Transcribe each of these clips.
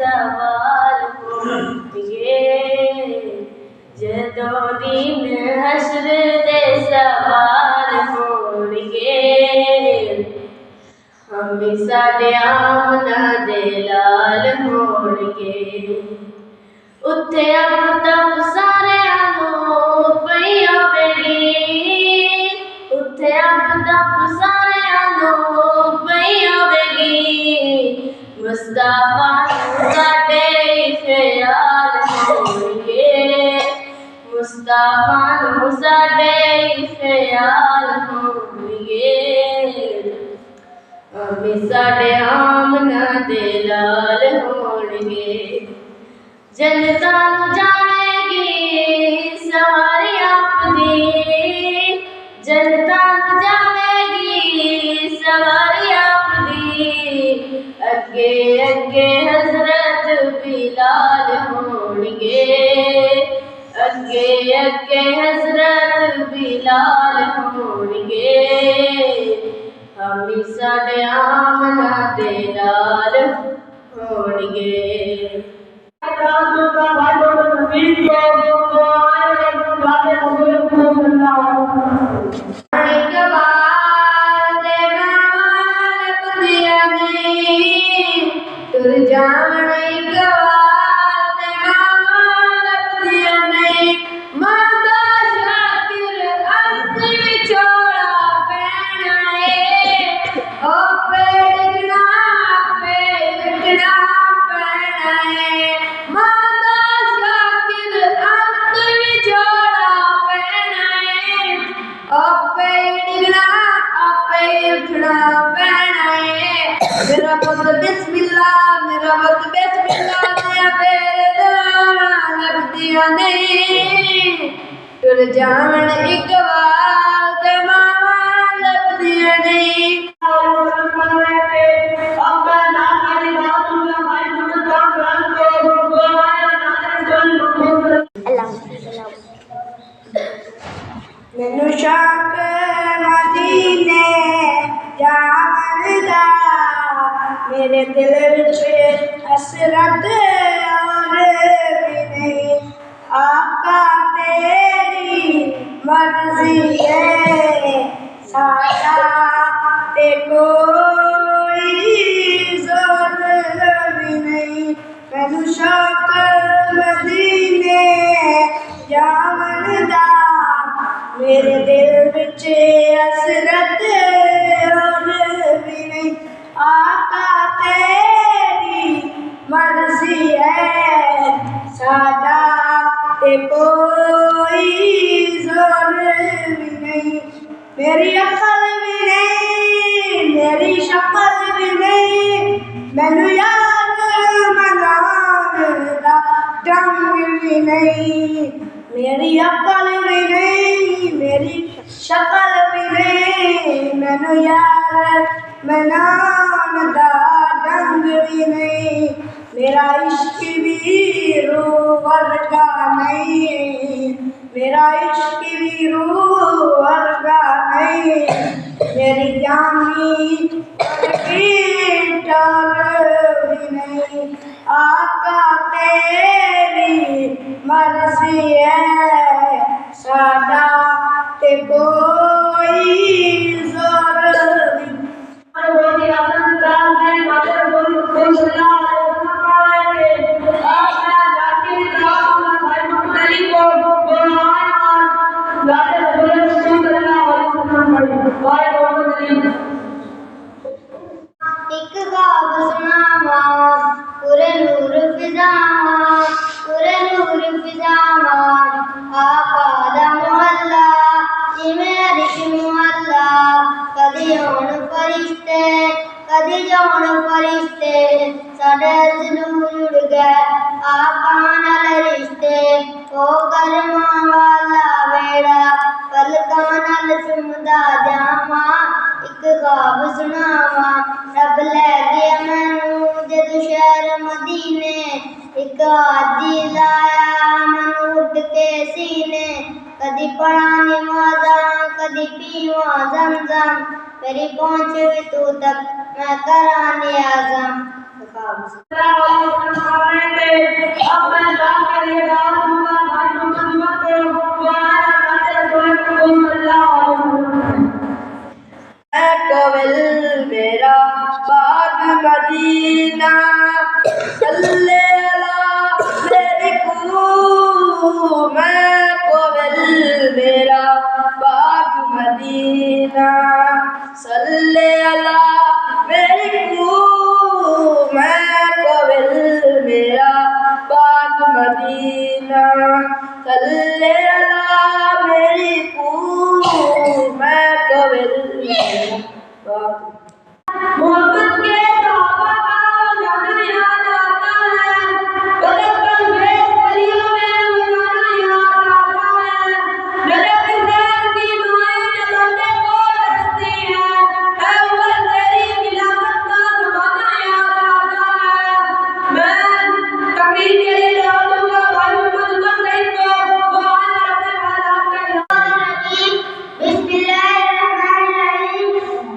सवाल जदों दिन हश्र दे सवाल होणगे हम साडे आमना दे लाल होणगे उत्थे अब तक सारियां नूं पई होवेगी उत्थे अब तक सारियां नूं पई होवेगी मुस्तफा साडे ख्याल होणगे मुस्तफा साडे ख्याल होणगे अभी साडे आमना दे लाल होणगे जनता जावेगी सवारी आपदी जनता जावेगी सवारी आपदी अगे अगे हजरत बिलाल होणगे अगे अगे हजरत बिलाल होणगे हम साडे आमना दे लाल होणगे मेरा पुत बिस्मिल्लाह मेरा पुत बिस्मिल्लाह लगदियां नहीं टुर जावन एक बार ते मावा लगदियां नहीं मैनू शौक मदीने जावन दा मेरे दिल विच हसरत और भी नहीं आका तेरी मर्जी है साडा ते कोई असरत और भी नहीं आका तेरी मर्जी है सादा ते कोई जोर भी नहीं मेरी अकल भी नहीं मेरी शक्ल भी नहीं मैनू याद मनाने दा ढंग भी नहीं मेरी अकल भी नहीं मेरी शक्ल भी नहीं मैनू याद मनाने दा ढंग भी नहीं मेरा इश्क भी रूह वर्गा नहीं मेरा इश्क भी रूह वर्गा नहीं मेरी जानी भी नहीं आका तेरी मर्जी है सादा ते कोई जोर एक ख्वाब सुनावा पूरे नूर फिजावा आका दा मोहल्ला जिवें अरिश मोहल्ला कदी होण फरिश्ते कदी जाण फरिश्ते साडे जरूर जुड़ गए आका नाल रिश्ते ओ करमां वाला वेड़ा पलकां नाल चुमदा जावा एक ख्वाब सुनावा रब लै गया मैनू जदों शहर मदीने एक हाजी लाया मैनू उठ के सीने कदी पढ़ा नमाज़ा कदी पीवा ज़मज़म मेरी पहुंच भी तू तक मैं करा नियाज़म कोविल मेरा बाग मदीना सल्ले अला मेरी कू मैं कोविल मेरा बाग मदीना सल्ले अला मेरी कू मैं कोविल मेरा बाग मदीना सल्ले अला मेरी कू मैं कोविल मोहब्बत के सहाबा का जाना याद आता है बदल कर भेद गलियों में मिलाना याद आता है नजर किसान की माएं जलाने को तरसती है उमर तेरी मिलावट का जमाना याद आता है मैं कभी के लिए डालूंगा भाई मुझको नहीं को वो आज अपने हालात का बिस्मिल्लाहिर्रहमानिर्रहीम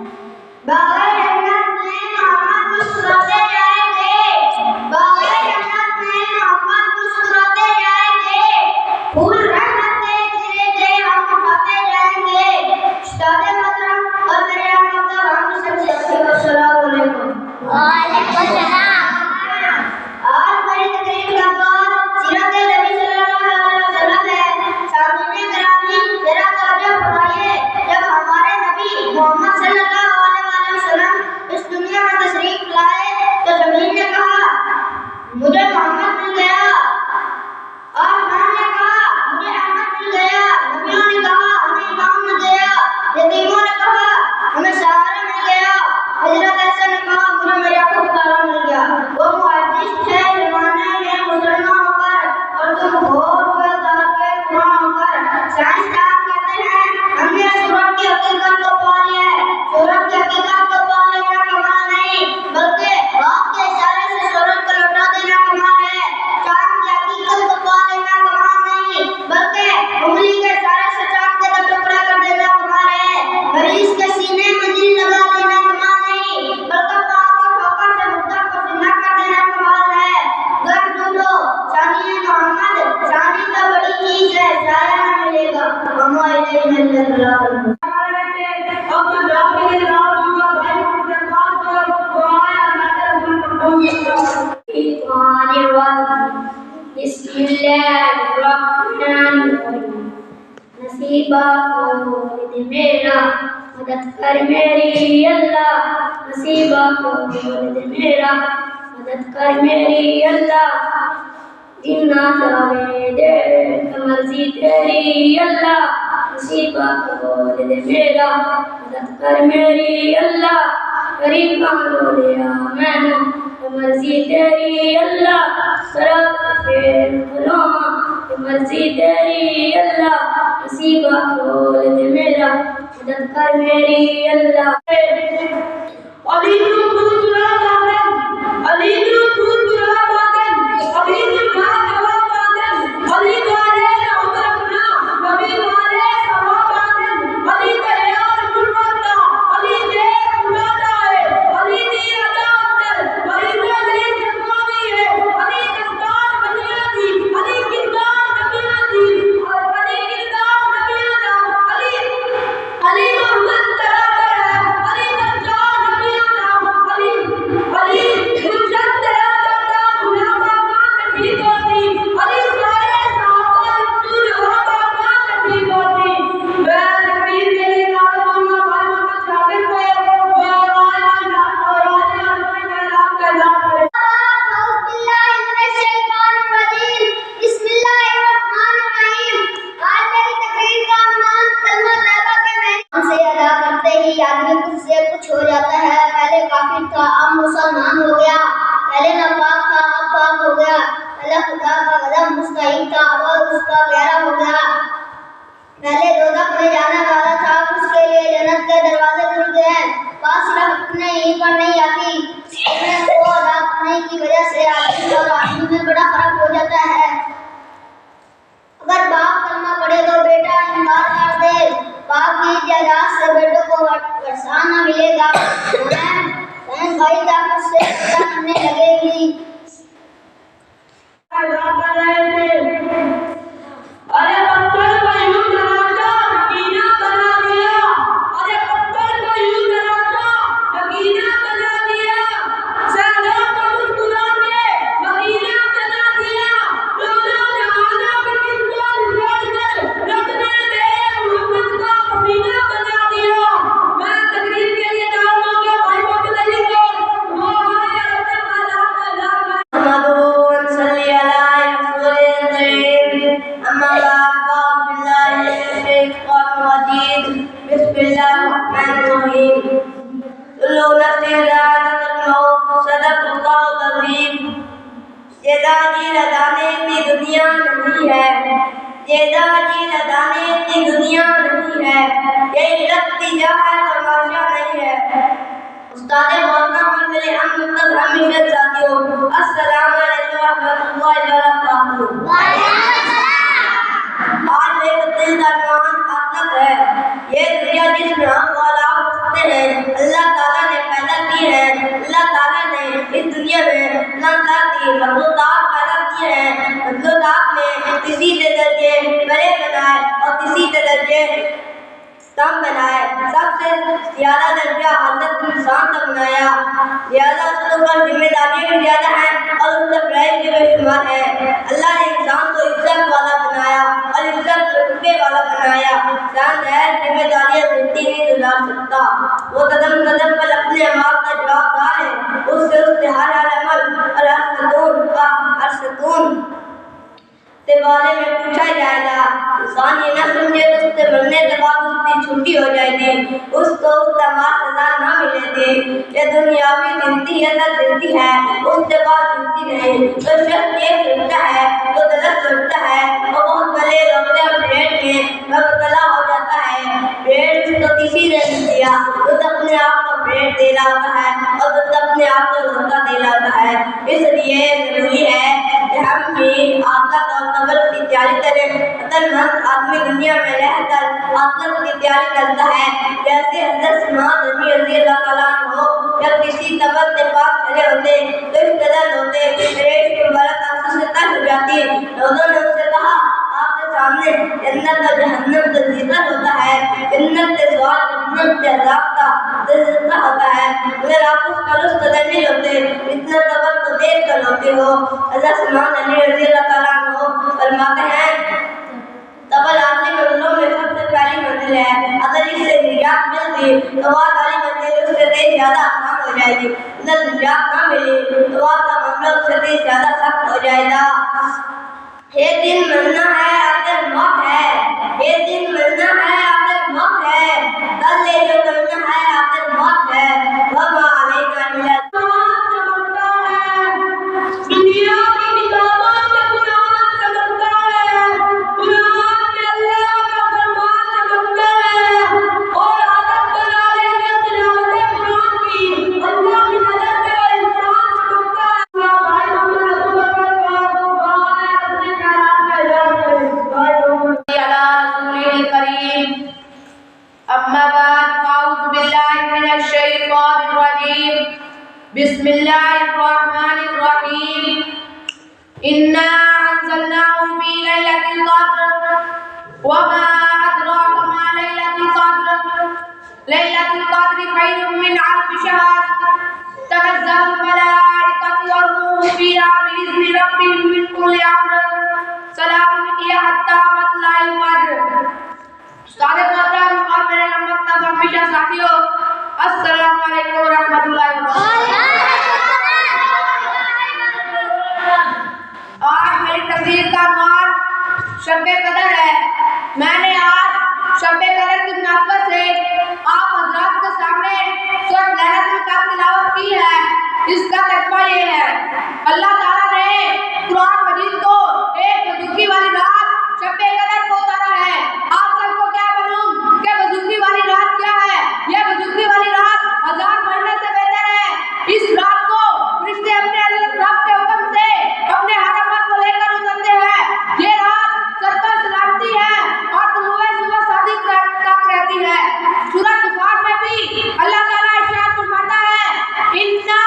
मदद कर मेरी अल्लाह, नसीबा खोल दे मेरा, मदद कर मेरी अल्लाह, जिन्ना चाहे दे मर्जी तेरी अल्लाह, नसीबा खोल दे मेरा, मदद कर मेरी अल्लाह, गरीब रो लिया मैंने मर्जी तेरी अल्लाह, सरब फेर बुलावा मर्जी तेरी अल्लाह, नसीबा खोल दे मेरा, मदद कर मेरी अल्लाह। अली तू दूसरा बादल, अली तू दूसरा बादल, अभी तू भागवा बादल, अली वाले उतरना, कभी वाले सवा बादल, अली का यार गुलवंता, अली दे उड़ाता है, अली दी अदा अंदर, अली का दे जमावी है, अली किरदार बनिया दी, अली किरदार नबिया दी, अली किरदार नबिया दा, अली मोहम्मद तराकर है, अली सरकार नबिया दा, अली गुलशन तराकर दा, गुलाबा का ठीक होती, अली सारे साहबा तू जवाबा का ठीक होती। मैं तकबीर के लिए नारा दूंगा, भाई मोहम्मद शाकिर को और आज का नाम करें। आदमी कुछ से कुछ हो जाता है। पहले काफिर था अब मुसलमान हो गया, पहले नापाक था अब पाक हो गया, पहले खुदा का गज़ब मुस्तहिक था अब उसका प्यारा हो गया, पहले दोज़ख में जाने वाला था अब उसके लिए जन्नत के दरवाजे खुल गए। बात सिर्फ अपने यहीं पर नहीं आती, अपने को अदा करने की वजह से आदमी और आदमी में बड़ा फर्क हो जाता है। अगर बाप कलमा पढ़े तो बेटा इनकार कर दे, बाप की जायदाद से बेटों को वर्षा न मिलेगा, बहन भाई जाकर से करने लगेगी। अरे पत्थर को यूं तराशा नगीना बना दिया, अरे पत्थर को यूं तराशा नगीना बना दिया, सहरा को मुस्कुरा के मदीना बना दिया, दोनों जहानों के किस्मत जोड़कर रखने दे मोहम्मद का पसीना बना दिया। मैं तकरीर के लिए डालूंगा भाई मोहम्मद अली को, वो आए अपने जेदाजी लगाने की दुनिया नहीं है, जेदाजी लगाने की दुनिया नहीं है, ये इज्जत है तमाशा नहीं है। उस्ताद मोहतरम और मेरे हम मतलब हमेशा साथियों, अस्सलाम वालेकुम व रहमतुल्लाहि व बरकातहू। आज मेरे दिल का मान आतक है, ये दुनिया जिसमें हम औलाद सकते हैं अल्लाह ताला ने पैदा की है। अल्लाह ताला ने इस दुनिया में मखलूक़ात पैदा की है, मखलूक़ात में किसी दर्जे बड़े बनाए और किसी दर्जे कम बनाए, सबसे ज़्यादा दर्जा हज़रत इंसान का बनाया, ज़्यादा उसके ऊपर जिम्मेदारियाँ भी ज़्यादा हैं और उसका प्राइस भी बेशुमार है। अल्लाह ने इंसान को इज्जत वाला बनाया और इज्जत रुतबे वाला बनाया। इंसान है जिम्मेदारियाँ जितनी नहीं गुजार सकता, वो कदम कदम पर अपने अमाल का जवाबदार है, उससे हर अमल और हर सुकून के बारे में पूछा जाएगा। इंसान ये न समझे तो उससे मरने के बाद उसकी छुट्टी हो जाएगी, उसको उसका माल सजा न मिलेगी। ये दुनियावी जिंदगी है ना जिंदगी है, उसके बाद जिंदगी नहीं। तो शख्स ये सोचता है तो गलत सोचता है और बहुत बड़े रोते और पेट में मुबतला हो जाता है। पेट उसको किसी ने नहीं दिया, वो तो अपने आप को पेट दे रहा होता है और वो तो अपने आप को धोखा दे रहा होता है। इसलिए जरूरी है कि हम भी आखिरत और कब्र की तैयारी करें। अक्लमंद आदमी दुनिया में रहकर आखिरत की तैयारी करता है। जैसे हज़रत उस्मान रज़ी अल्लाह तआला अन्हु जब किसी कब्र के पास खड़े होते तो इस तरह रोते, पेट की मुबारक आंसू से तर हो जाती। लोगों ने उससे कहा, आपके सामने जन्नत और जहन्नम का जिक्र होता है, जन्नत के स्वाद जहन्नम के अज़ाब का जिक्र होता है, मगर आप उस पर उस कदर नहीं रोते इतना कब्र को देख कर रोते हो। हज़रत उस्मान रज़ी अल्लाह तआला अन्हु फरमाते हैं, तबल आखिरी मंजिलों में सबसे पहली मंजिल है। अगर इससे निजात मिल गई तो वह वाली मंजिल उससे कहीं ज़्यादा आसान हो जाएगी। अगर निजात ना मिली तो वह का मामला उससे कहीं ज़्यादा सख्त हो जाएगा। एक दिन मरना है, आखिर मौत है। एक दिन मरना है, आखिर मौत है। कल ले जो करना है, आखिर मौत है। वह मालेगा मिला चमकता है दुनिया की किताबों में कुरान चमकता है, कुरान में अल्लाह का फरमान चमकता है और आदत बना लेंगे तिलावत कुरान की। अल्लाह की नजर में इंसान चमकता है। भाई मोहम्मद अबू बकर का अपने ख्यालात का इजहार करें। भाई मोहम्मद अला रसूलिल करीम अम्मा बाद अऊज़ु बिल्लाहि मिनश शैतानिर रजीम बिस्मिल्लाहिर्रहमानिर्रहीम इन्ना अंज़लनाहु फी लैलतिल क़द्र वमा अदराका मा लैलतुल क़द्र लैलतुल क़द्रि खैरुम मिन अल्फि शहर तनज़्ज़लुल मलाइकतु वर्रूहु फ़ीहा बिइज़्नि रब्बिहिम मिन कुल्लि अम्र सलामुन हिय हत्ता मत्लइल फज्र। उस्ताद मोहतरम और मेरे नमस्ते हमेशा साथियों, अस्सलाम वालेकुम व रहमतुल्लाहि व बरकातहू। आज मेरी तकरीर का नाम शब-ए कदर है। मैंने आज शब-ए कदर की मुनासबत से आप हज़रात के सामने सूरह लैलतुल क़द्र तिलावत की है। इसका तर्जुमा ये है, अल्लाह ताला ने कुरान मजीद को एक बुजुर्गी वाली रात शब-ए कदर को उतारा है। आप सबको क्या मालूम कि बुजुर्गी वाली रात क्या है? यह बुजुर्गी वाली रात 1000 महीने से बेहतर है। इस रात को फरिश्ते अपने रब के हुक्म से अपने हरमत को लेकर उतरते हैं। ये रात सरपर सलामती है और तुलुए सुबह सादिक तक रहती है। सूरह तुफान में भी अल्लाह ताला इरशाद फरमाता है, इन्ना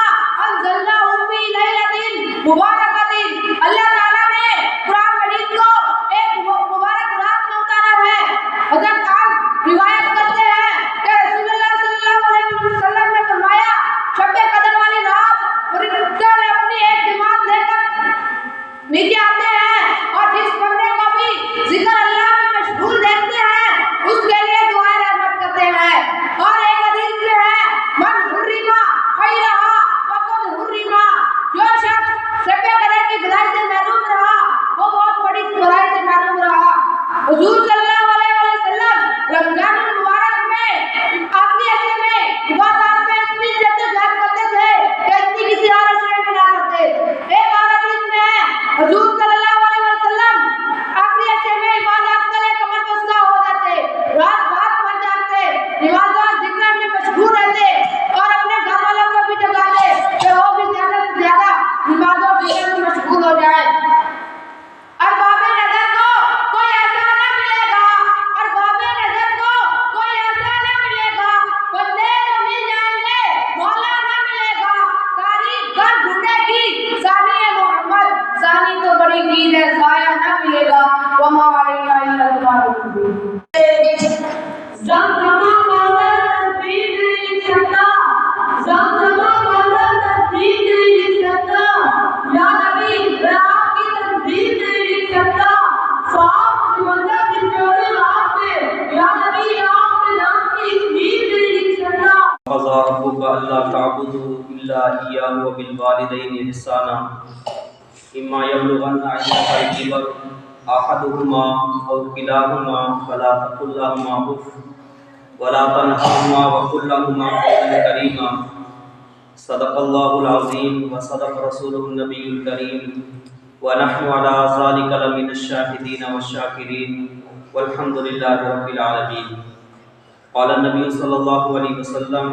अंज़लनाहु फी लैलतिन मुबारकतिन। अल्लाह ताला ने कुरान मजीद को एक मुबारक रात में उतारा है। हज़रत आज रिवायत करते हैं कि रसूलुल्लाह सल्लल्लाहु अलैहि वसल्लम ने फरमाया, शब-ए कदर वाली रात फरिश्ते अपनी एक जमात लेकर नीचे आते हैं और जिस बंदे को भी जिक्र अल्लाह में मशगूल देखते हैं उसके लिए दुआ रहमत करते हैं। और एक हदीस में है, मन हुर्रिमा खैरहा वक़द हुर्रिमा। जो शख्स शब-ए कदर की भलाई से महरूम रहा वो बहुत बड़ी भलाई से महरूम रहा। हुजूर सल्लल्लाहु अलैहि वसल्लम रमजानुल मुबारक में आखिरी अशरे में इबादत में इतनी जद्दोजहद करते थे कि इतनी किसी और अशरे में ना करते। एक और हदीस में है, हुजूर सल्लल्लाहु अलैहि वसल्लम आखिरी अशरे में इबादत के लिए कमर बस्ता हो जाते, रात रात भर जागते, नमाज और जिक्र में मशगूल रहते और अपने घर वालों को भी जगाते कि वो भी ज्यादा से ज्यादा नमाज और जिक्र में मशगूल हो जाए। अरबाबे नजर को कोई ऐसा न मिलेगा, अरबाबे नजर को कोई ऐसा न मिलेगा, बंदे तो मिल जाएंगे मौला न मिलेगा। तारीफ घर ढूंढेगी सानी है मोहम्मद, सानी तो बड़ी चीज है, साया न मिलेगा। वमा अलैना इल्ला अल-बलागुल मुबीन। ज़मज़मा कौसर तस्बीह नहीं लिख सकता, ज़मज़मा कौसर तस्बीह नहीं लिख सकता। या नबी मैं आपकी तस्बीह नहीं लिख सकता। साफ समंदर के चौड़े रात में या नबी आपके नाम की तस्बीह नहीं लिख सकता। क़ज़ा रब्बुका अल्ला तअबुदू इल्ला इय्याहु व बिल वालिदैनि इहसाना इम्मा यब्लुगन्ना इंदका अल-किबर अहदुहुमा औ किलाहुमा फला तक़ुल लहुमा उफ़ वला तनहरहुमा व क़ुल लहुमा क़ौलन करीमा। सदक़ल्लाहुल अज़ीम व सदक़ रसूलुहुन नबियुल करीम व नहनु अला ज़ालिका लमिनश शाहिदीन वश्शाकिरीन वल्हम्दुलिल्लाहि रब्बिल आलमीन। क़ाल नबी सल्लल्लाहु अलैहि वसल्लम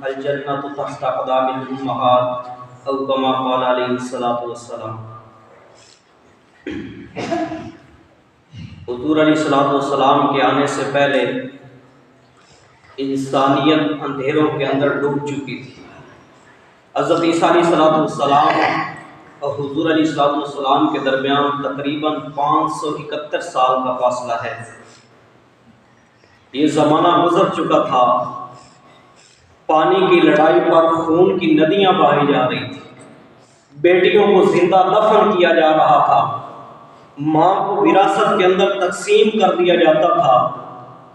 अल जन्नतु तहता क़दामिल उम्महात औ कमा क़ाल अलैहि सलातु वस्सलाम। हुज़ूर अलैहिस्सलातु वस्सलाम के आने से पहले इंसानियत अंधेरों के अंदर डूब चुकी थी। हज़रत ईसा अलैहिस्सलातु वस्सलाम और हुज़ूर अलैहिस्सलातु वस्सलाम के दरमियान तकरीबन 571 साल का फासला है। ये ज़माना गुजर चुका था, पानी की लड़ाई पर खून की नदियां बहाई जा रही थी, बेटियों को जिंदा दफन किया जा रहा था, माँ को विरासत के अंदर तकसीम कर दिया जाता था,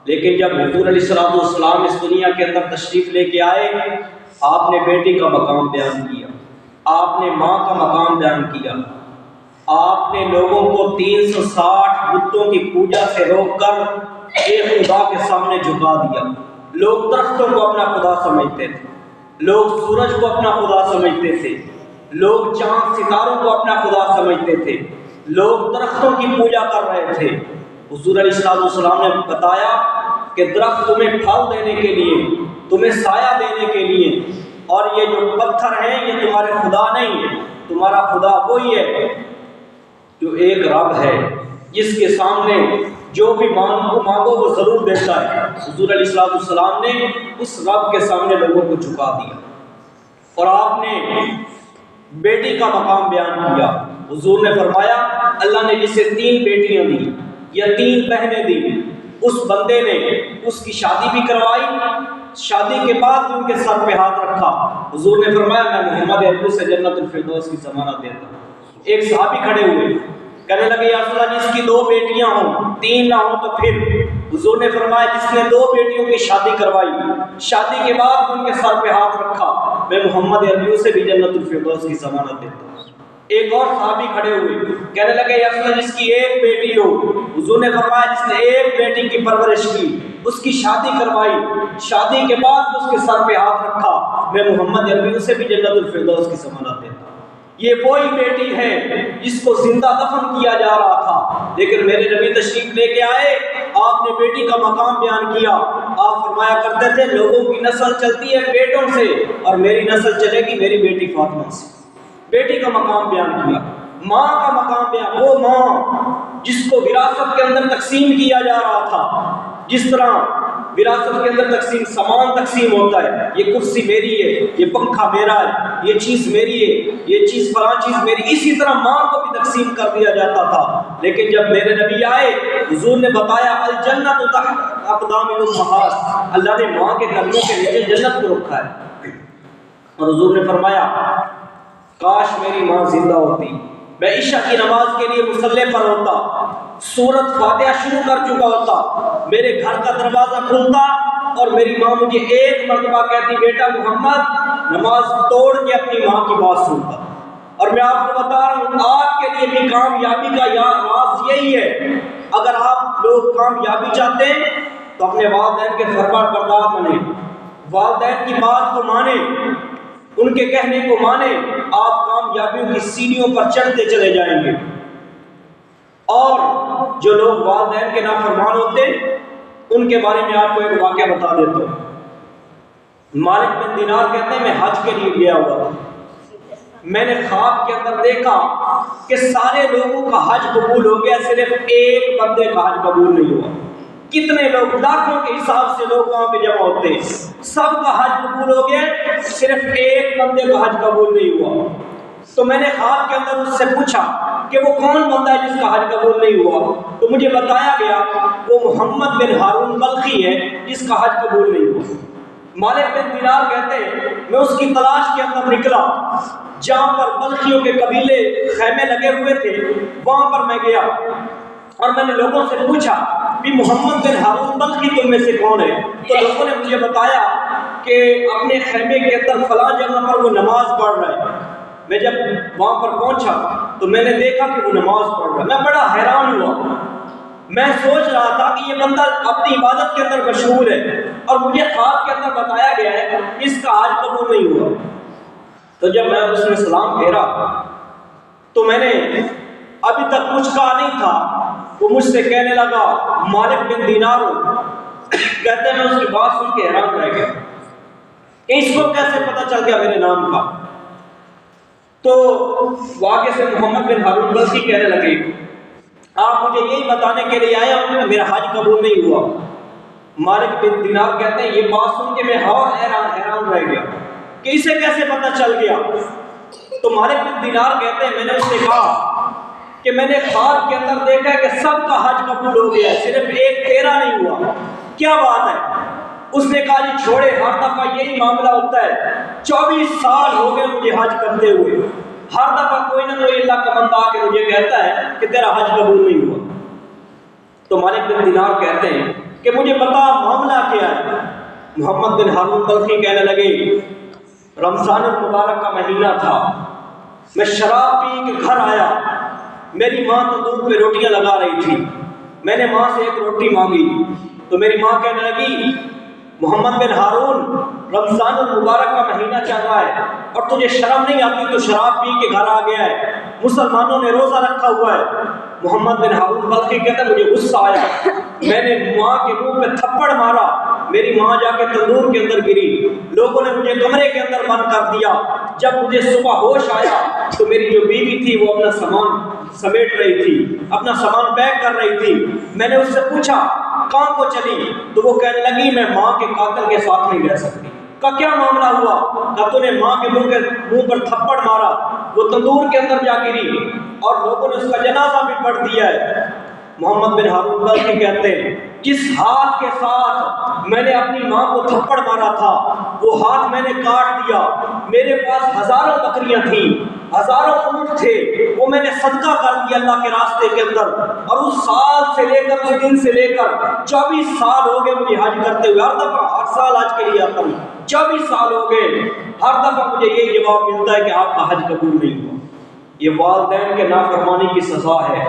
लेकिन जब हुजूर अलैहिस्सलाम इस दुनिया के अंदर तशरीफ़ लेके आए, आपने बेटी का मकाम बयान किया, आपने माँ का मकाम बयान किया। आपने लोगों को 360 बुतों की पूजा से रोककर एक खुदा के सामने झुका दिया। लोग दरख्तों को अपना खुदा समझते थे, लोग सूरज को अपना खुदा समझते थे, लोग चांद सितारों को अपना खुदा समझते थे, लोग दरख्तों की पूजा कर रहे थे। हुजूर अलैहिस्सलाम ने बताया कि दरख्त तुम्हें फल देने के लिए, तुम्हें साया देने के लिए, और ये जो पत्थर हैं ये तुम्हारे खुदा नहीं है, तुम्हारा खुदा वही है जो एक रब है, जिसके सामने जो भी मांगो वो ज़रूर देता है। हुजूर अलैहिस्सलाम ने उस रब के सामने लोगों को झुका दिया और आपने बेटी का मकाम बयान किया। हुजूर ने फरमाया, अल्लाह ने जिसे 3 बेटियां दी या 3 बहनें दी, उस बंदे ने उसकी शादी भी करवाई, शादी के बाद उनके सर पे हाथ रखा। हुजूर ने फरमाया, मैं मोहम्मद अरबी से जन्नतुल फिरदौस की ज़मानत देता हूँ। एक सहाबी खड़े हुए, कहने लगे, या रसूल अल्लाह, जिसकी 2 बेटियां हों, 3 ना हो तो फिर? हुजूर ने फरमाया, जिसने 2 बेटियों की शादी करवाई, शादी के बाद उनके सर पे हाथ रखा, मैं मोहम्मद अरबी से भी जन्नतुल फिरदौस की ज़मानत देता हूँ। एक और सहाबी खड़े हुए, कहने लगे, या रसूल अल्लाह, जिसकी 1 बेटी हो, हुजूर ने फरमाया, जिसने 1 बेटी की परवरिश की, उसकी शादी करवाई, शादी के बाद उसके सर पे हाथ रखा, मैं मोहम्मद अरबी से भी जन्नतुल फिरदौस की ज़मानत देता हूँ। ये वही बेटी है जिसको जिंदा दफन किया जा रहा था, लेकिन मेरे नबी तशरीफ लेके आए, आपने बेटी का मकाम बयान किया। आप फरमाया करते थे, लोगों की नस्ल चलती है बेटों से और मेरी नस्ल चलेगी मेरी बेटी फातिमा से। बेटी का मकाम बयान किया, माँ का मकाम बयान, वो माँ जिसको विरासत के अंदर तकसीम किया जा रहा था। जिस तरह विरासत के अंदर तकसीम, सामान तकसीम होता है, ये कुर्सी मेरी है, ये पंखा मेरा है, ये चीज़ मेरी है, ये चीज़ फलां चीज़ मेरी, इसी तरह माँ को भी तकसीम कर दिया जाता था। लेकिन जब मेरे नबी आए, हुजूर ने बताया, अल जन्नतु तहत अक़दामिल उम्महात, अल्लाह ने माँ के कदमों के नीचे जन्नत को रखा है। और हुजूर ने फरमाया, काश मेरी माँ जिंदा होती, मैं इशा की नमाज के लिए मुसल्ले पर होता, सूरत फातिहा शुरू कर चुका होता, मेरे घर का दरवाज़ा खुलता और मेरी माँ मुझे एक मरतबा कहती, बेटा मोहम्मद, नमाज तोड़ के अपनी माँ की बात सुनता। और मैं आपको बता रहा हूँ, आपके लिए भी कामयाबी का राज यही है। अगर आप लोग कामयाबी चाहते हैं तो अपने वालिदैन के फरमाबरदार बने, वालिदैन की बात को माने, उनके कहने को माने, आप कामयाबियों की सीढ़ियों पर चढ़ते चले जाएंगे। और जो लोग वालिदैन के नाफरमान होते, उनके बारे में आपको एक वाक़या बता देता हूँ। मालिक बिन दिनार कहते हैं, मैं हज के लिए गया हुआ था, मैंने ख्वाब के अंदर देखा कि सारे लोगों का हज कबूल हो गया, सिर्फ एक बंदे का हज कबूल नहीं हुआ। कितने लोग, लाखों के हिसाब से लोग वहां पे जमा होते हैं, सबका हज कबूल हो गया, सिर्फ एक बंदे का हज कबूल नहीं हुआ। तो मैंने ख्वाब के अंदर उससे पूछा कि वो कौन बंदा है जिसका हज कबूल नहीं हुआ। तो मुझे बताया गया वो मोहम्मद बिन हारून बल्खी है जिसका हज कबूल नहीं हुआ। मालिक बिन दिनार कहते हैं, मैं उसकी तलाश के अंदर निकला, जहाँ पर बल्खियों के कबीले खैमे लगे हुए थे, वहां पर मैं गया और मैंने लोगों से पूछा भी मोहम्मद बिन हारून बल्खी तुम में से कौन है? तो लोगों ने मुझे बताया कि अपने खैमे के अंदर फलां जगह पर वो नमाज पढ़ रहा है। मैं जब वहां पर पहुंचा तो मैंने देखा कि वो नमाज पढ़ रहा है। मैं बड़ा हैरान हुआ, मैं सोच रहा था कि ये बंदा अपनी इबादत के अंदर मशहूर है और मुझे ख्वाब के अंदर बताया गया है इसका हज कबूल नहीं हुआ। तो जब मैं उसने सलाम फेरा तो मैंने अभी तक कुछ कहा नहीं था, वो मुझसे कहने लगा, मालिक बिन दिनार कहते, मैं उसकी बात सुन के हैरान रह गया कि इसको कैसे पता चल गया मेरे नाम का। तो वाक़े से मोहम्मद बिन हारून बल्खी कहने लगे, आप मुझे यही बताने के लिए आए हैं मेरा हज कबूल नहीं हुआ। मालिक बिन दिनार कहते हैं, ये बात सुन के मैं और हैरान रह गया कि इसे कैसे पता चल गया। तो मालिक बिन दिनार कहते हैं, मैंने उससे कहा कि मैंने ख्वाब के अंदर देखा है कि सबका हज कबूल हो गया, सिर्फ एक तेरा नहीं हुआ, क्या बात है? उसने कहा, जी छोड़े, हर दफा यही मामला होता है, 24 साल हो गए मुझे हज करते हुए, हर दफा कोई ना कोई अल्लाह का बंदा आके मुझे कहता है कि तेरा हज कबूल नहीं हुआ। तो मालिक बिन दिनार कहते हैं कि मुझे बता मामला क्या है। मोहम्मद बिन हारून बल्खी कहने लगे, रमजान मुबारक का महीना था, मैं शराब पी के घर आया, मेरी माँ तंदूर पे रोटियां लगा रही थी, मैंने माँ से एक रोटी मांगी तो मेरी माँ कहने लगी, मोहम्मद बिन हारून रमजान मुबारक का महीना चल रहा है और तुझे शर्म नहीं आती, तो शराब पी के घर आ गया है, मुसलमानों ने रोजा रखा हुआ है। मोहम्मद बिन हारून बल्कि कहता मुझे गुस्सा आया, मैंने माँ के मुंह पे थप्पड़ मारा, मेरी माँ जाके तंदूर के अंदर गिरी, लोगों ने मुझे कमरे के अंदर बंद कर दिया। जब मुझे सुबह होश आया तो मेरी जो बीवी थी वो अपना सामान समेट रही थी, अपना सामान पैक कर रही थी। मैंने उससे पूछा कहाँ को चली, तो वो कहने लगी मैं माँ के कातिल के साथ नहीं रह सकती। का क्या मामला हुआ? का तूने माँ के मुंह पर थप्पड़ मारा, वो तंदूर के अंदर जा गिरी और लोगों ने उसका जनाजा भी पढ़ दिया है। मोहम्मद बिन हारून बल्कि कहते हैं जिस हाथ के साथ मैंने अपनी माँ को थप्पड़ मारा था वो हाथ मैंने काट दिया। मेरे पास हजारों बकरियां थी, हजारों ऊंट थे, वो मैंने सदका कर दिया अल्लाह के रास्ते के अंदर। और उस साल से लेकर उस दिन से लेकर 24 साल हो गए मुझे हज करते हुए। हर दफा हर साल हज के लिए आता हूँ, 24 साल हो गए, हर दफा मुझे यही जवाब मिलता है कि आपका हज कबूल नहीं हुआ। ये वालिदैन के नाफरमानी की सजा है,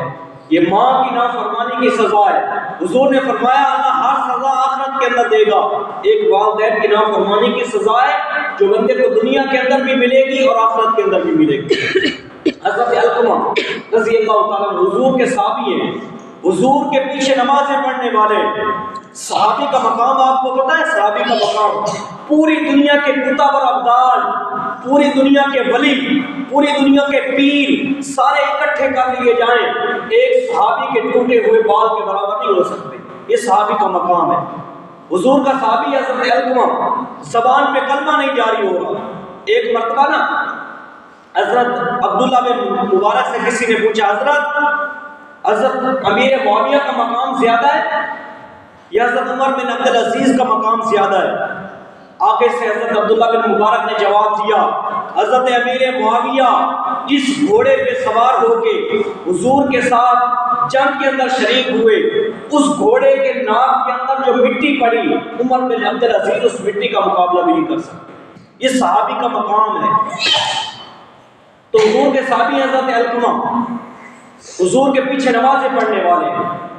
ये माँ की नाफरमानी की सजा है। हुजूर ने फरमाया अल्लाह हर सजा आखिरत के अंदर देगा। एक वालिदैन की नाफरमानी की सजा है जो बंदे को दुनिया के अंदर भी मिलेगी और आखिरत के अंदर भी मिलेगी। हज़रत अलकमा रज़ी अल्लाह तआला अन्हु हुजूर के सहाबी हैं, हुजूर के पीछे नमाजें पढ़ने वाले। सहाबी का मकाम आपको पता है? सहाबी का मकाम पूरी दुनिया के कुतब और अब्दाल, पूरी दुनिया के वली, पूरी दुनिया के पीर सारे इकट्ठे कर लिए जाएं, एक सहाबी के टूटे हुए बाल के बराबर नहीं हो सकते। ये सहाबी का मकाम है। हुजूर का सहाबी हज़रत अलकमा, ज़बान पे कलमा नहीं जारी हो रहा। एक मर्तबा ना हज़रत अब्दुल्ला बिन मुबारक से किसी ने पूछा, हज़रत अमीर मुआविया का मकाम ज़्यादा है या हज़रत उमर बिन अब्दुल अजीज़ का मकाम ज़्यादा है? आगे से हज़रत अब्दुल्ला बिन मुबारक ने जवाब दिया, हज़रत अमीर मुआविया जिस घोड़े पे सवार होके हुजूर के साथ जंग के अंदर शरीक हुए, उस घोड़े के नाक के अंदर जो मिट्टी पड़ी, उमर बिन अब्दुल अजीज़ उस मिट्टी का मुकाबला भी नहीं कर सकते। ये सहाबी का मकाम है। तो हुजूर के सहाबी हज़रत अलकमा, हुजूर के पीछे नमाजें पढ़ने वाले,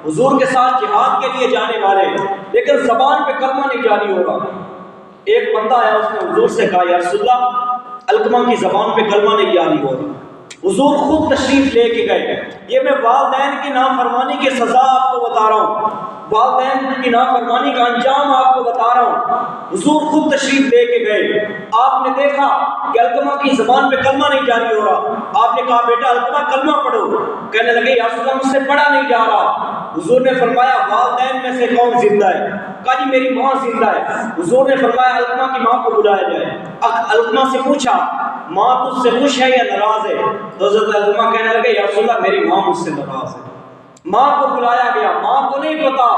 हुजूर के साथ जिहाद के लिए जाने वाले, लेकिन ज़बान पे कलमा नहीं जारी हो रहा। एक बंदा आया, उसने हुजूर से कहा या रसूलल्लाह अलकमा की ज़बान पे कलमा नहीं जारी हो रहा। हुजूर खुद तशरीफ लेके गए। ये मैं वालिदैन की नाफरमानी की सज़ा आपको बता रहा हूँ, वालिदैन की नाफरमानी का अंजाम आपको बता रहा हूँ। हुजूर खुद तशरीफ लेके गए। आपने देखा कि अलकमा की ज़बान पे कलमा नहीं जारी हो रहा। आपने कहा बेटा अलकमा कलमा पढ़ो। कहने लगे या रसूलल्लाह मुझसे पढ़ा नहीं जा रहा। हुजूर ने फरमाया वालिदैन में से कौन जिंदा है? कहा जी मेरी माँ जिंदा है। हुजूर ने फरमाया अलकमा की माँ को बुलाया जाए। अलकमा से पूछा माँ तुझसे खुश है या नाराज है? तो हज़रत अलकमा कहने लगे या रसूलल्लाह मेरी माँ मुझसे नाराज है। माँ को बुलाया गया। माँ को नहीं पता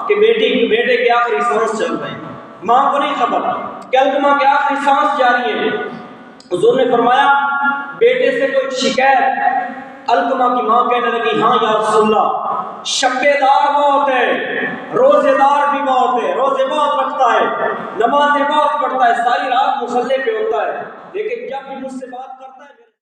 कि बेटे के आखिरी सांस चल रहे हैं, माँ को नहीं खबर कि अलकमा के आखिरी सांस जारी है। हुजूर ने फरमाया बेटे से कोई शिकायत? अलकमा की माँ कहने लगी हाँ या रसूलल्लाह शब्बेदार बहुत है, रोजेदार भी बहुत है, रोजे बहुत रखता है, नमाजें बहुत पढ़ता है, सारी रात मुसल्ले पे होता है, लेकिन जब भी मुझसे बात